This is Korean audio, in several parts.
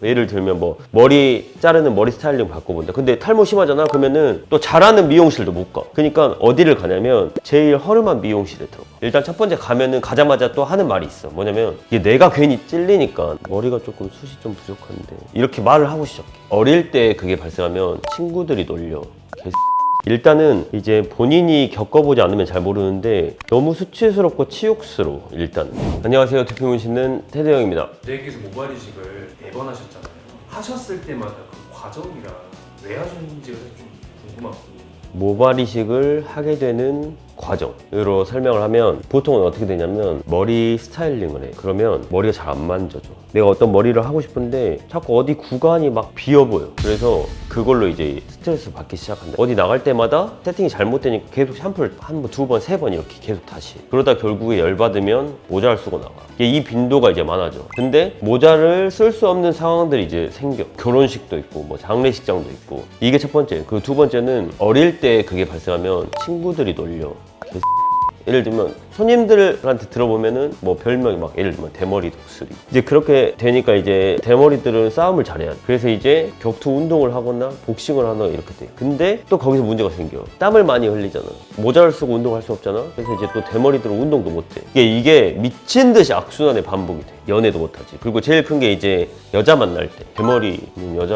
예를 들면 뭐 머리 자르는 머리 스타일링 바꿔본다. 근데 탈모 심하잖아. 그러면은 또 잘하는 미용실도 못 가. 그러니까 어디를 가냐면 제일 허름한 미용실에 들어가. 일단 첫 번째 가면은 가자마자 또 하는 말이 있어. 뭐냐면 이게 내가 괜히 찔리니까 머리가 조금 숱이 좀 부족한데 이렇게 말을 하고 시작해. 어릴 때 그게 발생하면 친구들이 놀려. 일단은 이제 본인이 겪어보지 않으면 잘 모르는데 너무 수치스럽고 치욕스러워. 일단 안녕하세요, 두피문신은 테드형입니다. 선생님께서 모발 이식을 4번 하셨잖아요. 하셨을 때마다 그 과정이랑 왜 하셨는지가 좀 궁금하거든요. 모발 이식을 하게 되는 과정으로 설명을 하면 보통은 어떻게 되냐면 머리 스타일링을 해. 그러면 머리가 잘 안 만져져. 내가 어떤 머리를 하고 싶은데 자꾸 어디 구간이 막 비어 보여. 그래서 그걸로 이제 스트레스 받기 시작한다. 어디 나갈 때마다 세팅이 잘못되니까 계속 샴푸를 한 번, 두 번, 세 번 이렇게 계속 다시 해. 그러다 결국에 열받으면 모자를 쓰고 나가. 이 빈도가 이제 많아져. 근데 모자를 쓸 수 없는 상황들이 이제 생겨. 결혼식도 있고 뭐 장례식장도 있고. 이게 첫 번째. 그 두 번째는 어릴 때 그게 발생하면 친구들이 놀려. 예를 들면 손님들한테 들어보면은 뭐 별명이 막 예를 들면 대머리 독수리. 이제 그렇게 되니까 이제 대머리들은 싸움을 잘해야 돼. 그래서 이제 격투 운동을 하거나 복싱을 하거나 이렇게 돼. 근데 또 거기서 문제가 생겨. 땀을 많이 흘리잖아. 모자를 쓰고 운동할 수 없잖아. 그래서 이제 또 대머리들은 운동도 못 해. 이게 미친 듯이 악순환의 반복이 돼. 연애도 못 하지. 그리고 제일 큰 게 이제 여자 만날 때 대머리 여자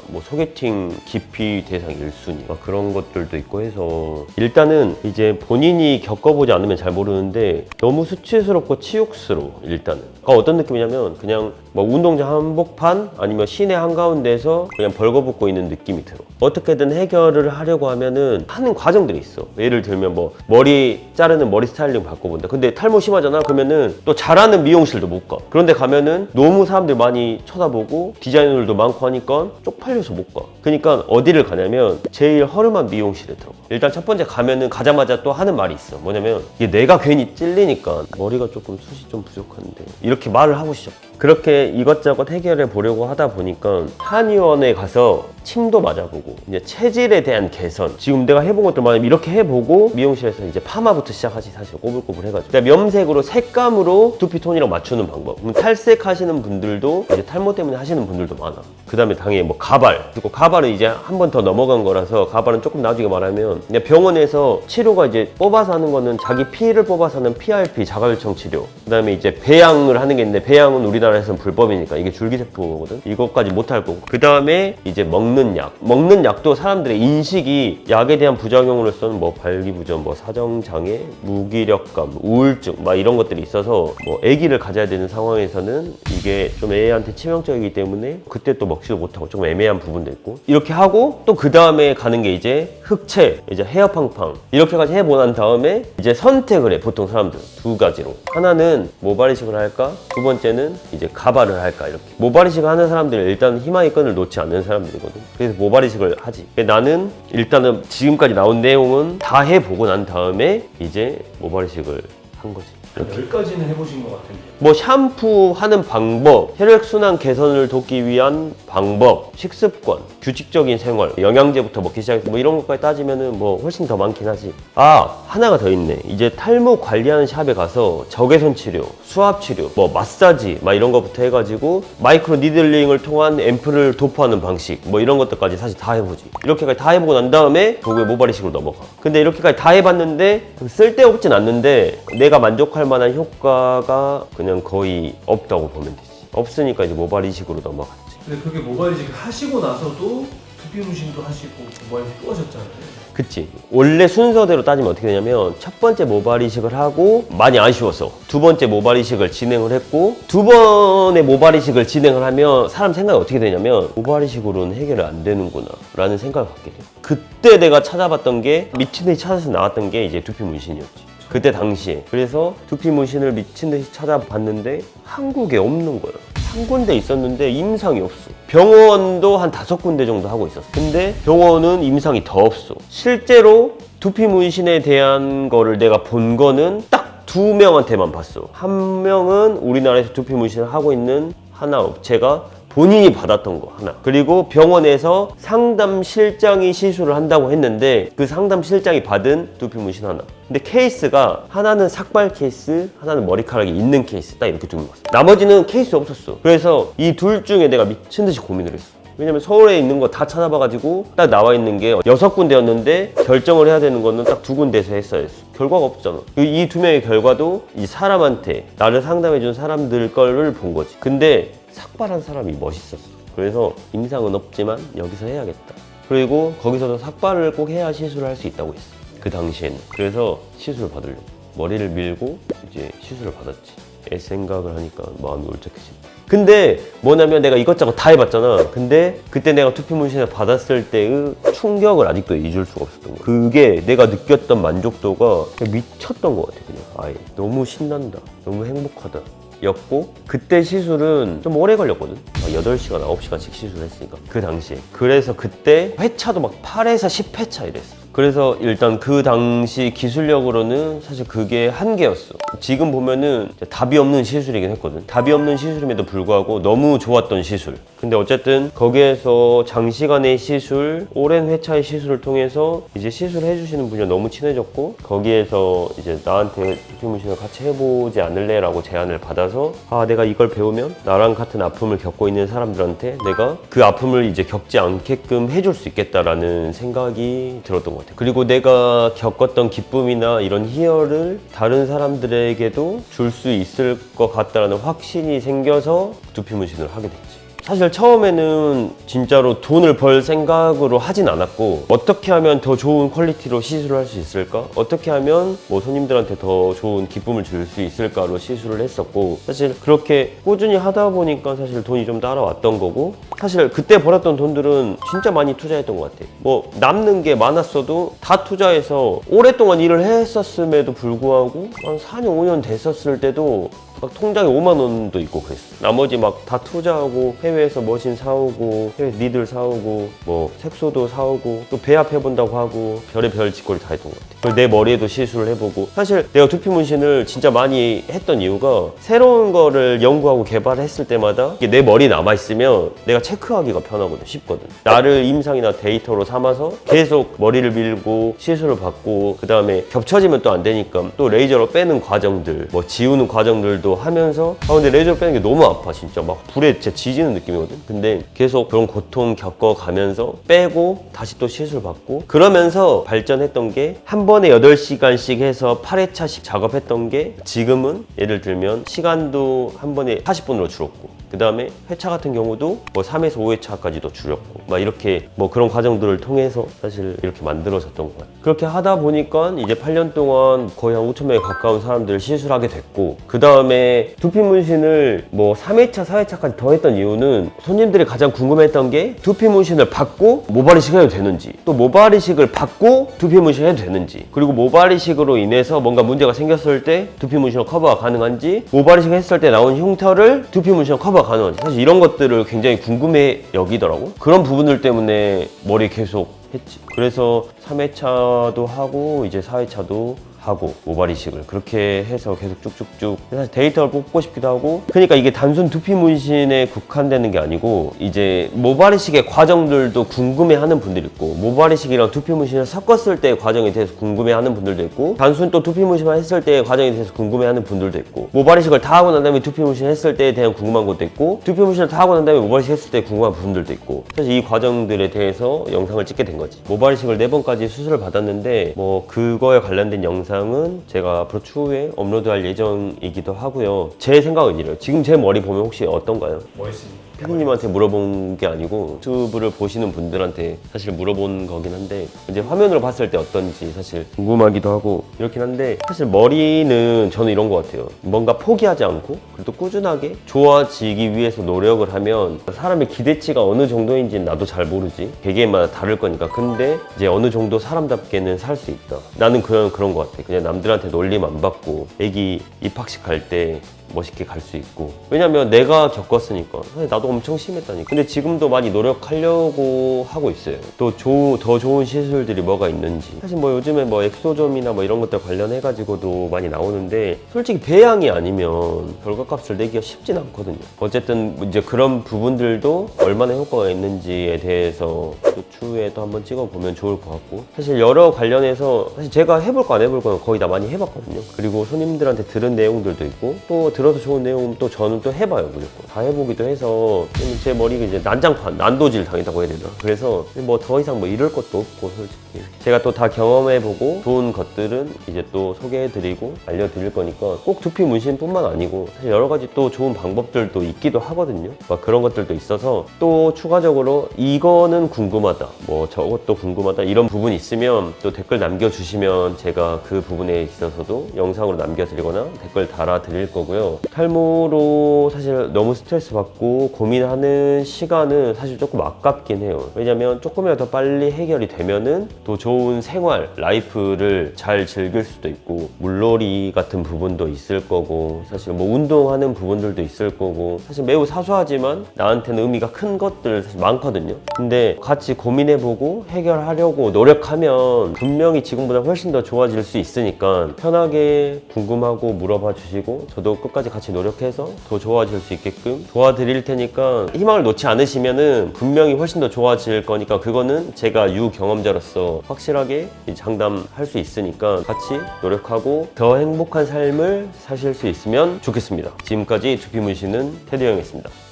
뭐 소개팅 기피 대상 1순위 막 그런 것들도 있고 해서 일단은 이제 본인이 겪어보지 않으면 잘 모르는데 너무 수치스럽고 치욕스러워. 일단은 그러니까 어떤 느낌이냐면 그냥 뭐 운동장 한복판 아니면 시내 한가운데에서 그냥 벌거벗고 있는 느낌이 들어. 어떻게든 해결을 하려고 하면은 하는 과정들이 있어. 예를 들면 뭐 머리 자르는 머리 스타일링 바꿔본다. 근데 탈모 심하잖아. 그러면은 또 잘하는 미용실도 못 가. 그런데 가면은 너무 사람들 많이 쳐다보고 디자이너들도 많고 하니까 쪽팔려서 못 가. 그러니까 어디를 가냐면 제일 허름한 미용실에 들어가. 일단 첫 번째 가면은 가자마자 또 하는 말이 있어. 뭐냐면 이게 내가 괜히 찔리니까 머리가 조금 숱이 좀 부족한데 이렇게 말을 하고 시작해. 그렇게 이것저것 해결해 보려고 하다 보니까 한의원에 가서 침도 맞아보고 이제 체질에 대한 개선, 지금 내가 해본 것들 많으면 이렇게 해보고 미용실에서 이제 파마부터 시작하지. 사실 꼬불꼬불 해가지고 그러니까 염색으로 색감으로 두피톤이랑 맞추는 방법. 그럼 탈색하시는 분들도 이제 탈모 때문에 하시는 분들도 많아. 그 다음에 당연히 뭐 가발, 그리고 가발은 이제 한 번 더 넘어간 거라서 가발은 조금 나중에 말하면 그냥 병원에서 치료가 이제 뽑아서 하는 거는 자기 피를 뽑아서 하는 PRP 자가결청 치료. 그 다음에 이제 배양을 하는 게 있는데 배양은 우리나라에서는 불법이니까 이게 줄기세포거든. 이것까지 못할 거고. 그 다음에 이제 먹는 약도 사람들의 인식이 약에 대한 부작용으로서는 뭐 발기부전, 뭐 사정장애, 무기력감, 우울증 막 이런 것들이 있어서 뭐 아기를 가져야 되는 상황에서는 이게 좀 애한테 치명적이기 때문에 그때 또 먹지도 못하고 좀 애매한 부분도 있고 이렇게 하고 또 그 다음에 가는 게 이제 흑채, 이제 헤어팡팡 이렇게까지 해보고 난 다음에 이제 선택을 해. 보통 사람들은 두 가지로. 하나는 모발 이식을 할까? 두 번째는 이제 가발을 할까? 이렇게. 모발 이식을 하는 사람들은 일단 희망의 끈을 놓지 않는 사람들이거든. 그래서 모발 이식을 하지. 나는 일단은 지금까지 나온 내용은 다 해보고 난 다음에 이제 모발 이식을 한 거지. 한 10가지는 해보신 것 같은데. 뭐 샴푸하는 방법, 혈액순환 개선을 돕기 위한 방법, 식습관, 규칙적인 생활, 영양제부터 먹기 시작해서 뭐 이런 것까지 따지면은 뭐 훨씬 더 많긴 하지. 하나가 더 있네. 이제 탈모 관리하는 샵에 가서 적외선 치료, 수압 치료, 뭐 마사지 막 이런 것부터 해가지고 마이크로 니들링을 통한 앰플을 도포하는 방식 뭐 이런 것들까지 사실 다 해보지. 이렇게까지 다 해보고 난 다음에 결국에 모발 이식으로 넘어가. 근데 이렇게까지 다 해봤는데 쓸데없진 않는데 내가 만족할 만한 효과가 그냥 거의 없다고 보면 되지. 없으니까 이제 모발 이식으로 넘어갔지. 근데 그게 모발 이식을 하시고 나서도 두피 문신도 하시고 모발 이식 또 하셨잖아요. 그치. 원래 순서대로 따지면 어떻게 되냐면 첫 번째 모발 이식을 하고 많이 아쉬워서 두 번째 모발 이식을 진행을 했고 두 번의 모발 이식을 진행을 하면 사람 생각이 어떻게 되냐면 모발 이식으로는 해결이 안 되는구나 라는 생각을 갖게 돼. 그때 내가 찾아봤던 게 미친 듯이 찾아서 나왔던 게 이제 두피 문신이었지. 그때 당시에. 그래서 두피 문신을 미친 듯이 찾아봤는데 한국에 없는 거야. 한 군데 있었는데 임상이 없어. 병원도 한 5군데 정도 하고 있었어. 근데 병원은 임상이 더 없어. 실제로 두피 문신에 대한 거를 내가 본 거는 딱 2명한테만 봤어. 한 명은 우리나라에서 두피 문신을 하고 있는 하나 업체가 본인이 받았던 거 하나, 그리고 병원에서 상담실장이 시술을 한다고 했는데 그 상담실장이 받은 두피 문신 하나. 근데 케이스가 하나는 삭발 케이스, 하나는 머리카락이 있는 케이스, 딱 이렇게 두 개 봤어. 나머지는 케이스 없었어. 그래서 이 둘 중에 내가 미친 듯이 고민을 했어. 왜냐면 서울에 있는 거 다 찾아봐가지고 딱 나와 있는 게 6군데였는데 결정을 해야 되는 거는 딱 2군데에서 했어야 했어. 결과가 없잖아. 이 2명의 결과도 이 사람한테, 나를 상담해준 사람들 거를 본 거지. 근데 삭발한 사람이 멋있었어. 그래서 임상은 없지만 여기서 해야겠다. 그리고 거기서도 삭발을 꼭 해야 시술을 할 수 있다고 했어. 그 당시에는. 그래서 시술을 받으려고 머리를 밀고 이제 시술을 받았지. 애 생각을 하니까 마음이 울적해진다. 근데 뭐냐면 내가 이것저것 다 해봤잖아. 근데 그때 내가 두피 문신을 받았을 때의 충격을 아직도 잊을 수가 없었던 거야. 그게 내가 느꼈던 만족도가 그냥 미쳤던 것 같아. 그냥 아예 너무 신난다, 너무 행복하다 였고, 그때 시술은 좀 오래 걸렸거든. 8시간, 9시간씩 시술했으니까 그 당시에. 그래서 그때 회차도 막 8에서 10회차 이랬어. 그래서 일단 그 당시 기술력으로는 사실 그게 한계였어. 지금 보면은 답이 없는 시술이긴 했거든. 답이 없는 시술임에도 불구하고 너무 좋았던 시술. 근데 어쨌든 거기에서 장시간의 시술, 오랜 회차의 시술을 통해서 이제 시술을 해주시는 분이 너무 친해졌고, 거기에서 이제 나한테 두피 문신을 같이 해보지 않을래? 라고 제안을 받아서, 아, 내가 이걸 배우면 나랑 같은 아픔을 겪고 있는 사람들한테 내가 그 아픔을 이제 겪지 않게끔 해줄 수 있겠다라는 생각이 들었던 것 같아. 그리고 내가 겪었던 기쁨이나 이런 희열을 다른 사람들에게도 줄 수 있을 것 같다라는 확신이 생겨서 두피 문신을 하게 됐지. 사실 처음에는 진짜로 돈을 벌 생각으로 하진 않았고, 어떻게 하면 더 좋은 퀄리티로 시술을 할 수 있을까? 어떻게 하면 뭐 손님들한테 더 좋은 기쁨을 줄 수 있을까로 시술을 했었고, 사실 그렇게 꾸준히 하다 보니까 사실 돈이 좀 따라왔던 거고, 사실 그때 벌었던 돈들은 진짜 많이 투자했던 것 같아. 뭐 남는 게 많았어도 다 투자해서 오랫동안 일을 했었음에도 불구하고 한 4년, 5년 됐었을 때도 막 통장에 5만 원도 있고 그랬어. 나머지 막 다 투자하고 해외에서 머신 사오고 해외 니들 사오고 뭐 색소도 사오고 또 배합 해본다고 하고 별의별 짓거리 다 했던 것 같아. 그리고 내 머리에도 시술을 해보고, 사실 내가 두피 문신을 진짜 많이 했던 이유가 새로운 거를 연구하고 개발했을 때마다 이게 내 머리에 남아있으면 내가 체크하기가 편하거든, 쉽거든. 나를 임상이나 데이터로 삼아서 계속 머리를 밀고 시술을 받고, 그 다음에 겹쳐지면 또 안 되니까 또 레이저로 빼는 과정들, 뭐 지우는 과정들도 하면서, 아 근데 레이저로 빼는 게 너무 아파. 진짜 막 불에 진짜 지지는 느낌이거든. 근데 계속 그런 고통 겪어가면서 빼고 다시 또 시술 받고, 그러면서 발전했던 게 한 번에 8시간씩 해서 8회차씩 작업했던 게 지금은 예를 들면 시간도 한 번에 40분으로 줄었고, 그 다음에 회차 같은 경우도 뭐 3에서 5회차까지도 줄였고, 막 이렇게 뭐 그런 과정들을 통해서 사실 이렇게 만들어졌던 것 같아요. 그렇게 하다 보니까 이제 8년 동안 거의 한 5,000명에 가까운 사람들을 시술하게 됐고, 그 다음에 두피 문신을 뭐 3회차, 4회차까지 더 했던 이유는 손님들이 가장 궁금했던 게 두피 문신을 받고 모발이식 해도 되는지, 또 모발이식을 받고 두피 문신 해도 되는지, 그리고 모발이식으로 인해서 뭔가 문제가 생겼을 때 두피 문신으로 커버가 가능한지, 모발이식 했을 때 나온 흉터를 두피 문신으로 커버가 가능한지, 사실 이런 것들을 굉장히 궁금해 여기더라고. 그런 부분들 때문에 머리 계속 했지. 그래서 3회차도 하고 이제 4회차도 하고 모발이식을 그렇게 해서 계속 쭉쭉쭉, 사실 데이터를 뽑고 싶기도 하고. 그러니까 이게 단순 두피 문신에 국한되는 게 아니고 이제 모발이식의 과정들도 궁금해하는 분들이 있고, 모발이식이랑 두피 문신을 섞었을 때의 과정에 대해서 궁금해하는 분들도 있고, 단순 또 두피 문신만 했을 때의 과정에 대해서 궁금해하는 분들도 있고, 모발이식을 다 하고 난 다음에 두피 문신 했을 때에 대한 궁금한 것도 있고, 두피 문신을 다 하고 난 다음에 모발이식 했을 때 궁금한 부분들도 있고, 사실 이 과정들에 대해서 영상을 찍게 된 거지. 모발이식을 4번까지 수술을 받았는데 뭐 그거에 관련된 영상은 제가 앞으로 추후에 업로드할 예정이기도 하고요. 제 생각은 이래요. 지금 제 머리 보면 혹시 어떤가요? 멋있습니다. 피디님한테 물어본 게 아니고 유튜브를 보시는 분들한테 사실 물어본 거긴 한데, 이제 화면으로 봤을 때 어떤지 사실 궁금하기도 하고 이렇긴 한데, 사실 머리는 저는 이런 것 같아요. 뭔가 포기하지 않고 그래도 꾸준하게 좋아지기 위해서 노력을 하면, 사람의 기대치가 어느 정도인지는 나도 잘 모르지, 개개인마다 다를 거니까. 근데 이제 어느 정도 사람답게는 살 수 있다. 나는 그런 것 같아. 그냥 남들한테 놀림 안 받고 애기 입학식 갈 때 멋있게 갈 수 있고, 왜냐면 내가 겪었으니까. 사실 나도 엄청 심했다니까. 근데 지금도 많이 노력하려고 하고 있어요. 또 더 좋은 시술들이 뭐가 있는지. 사실 뭐 요즘에 뭐 엑소점이나 뭐 이런 것들 관련해가지고도 많이 나오는데, 솔직히 배양이 아니면 결과값을 내기가 쉽진 않거든요. 어쨌든 이제 그런 부분들도 얼마나 효과가 있는지에 대해서 또 추후에 또 한번 찍어보면 좋을 것 같고, 사실 여러 관련해서 사실 제가 해볼 거 안 해볼 거는 거의 다 많이 해봤거든요. 그리고 손님들한테 들은 내용들도 있고, 또 들어서 좋은 내용은 또 저는 또 해봐요. 무조건 다 해보기도 해서 제 머리가 이제 난장판, 난도질 당했다고 해야 되나. 그래서 뭐 더 이상 뭐 이럴 것도 없고, 솔직히 제가 또 다 경험해보고 좋은 것들은 이제 또 소개해드리고 알려드릴 거니까, 꼭 두피 문신뿐만 아니고 사실 여러 가지 또 좋은 방법들도 있기도 하거든요. 막 그런 것들도 있어서, 또 추가적으로 이거는 궁금하다, 뭐 저것도 궁금하다, 이런 부분이 있으면 또 댓글 남겨주시면 제가 그 부분에 있어서도 영상으로 남겨드리거나 댓글 달아드릴 거고요. 탈모로 사실 너무 스트레스 받고 고민하는 시간은 사실 조금 아깝긴 해요. 왜냐면 조금이라도 더 빨리 해결이 되면은 또 좋은 생활, 라이프를 잘 즐길 수도 있고, 물놀이 같은 부분도 있을 거고, 사실 뭐 운동하는 부분들도 있을 거고, 사실 매우 사소하지만 나한테는 의미가 큰 것들 사실 많거든요. 근데 같이 고민해보고 해결하려고 노력하면 분명히 지금보다 훨씬 더 좋아질 수 있으니까, 편하게 궁금하고 물어봐 주시고, 저도 끝까지 같이 노력해서 더 좋아질 수 있게끔 도와드릴 테니까, 희망을 놓지 않으시면은 분명히 훨씬 더 좋아질 거니까, 그거는 제가 유경험자로서 확실하게 장담할 수 있으니까 같이 노력하고 더 행복한 삶을 사실 수 있으면 좋겠습니다. 지금까지 두피 문신은 테드 형이었습니다.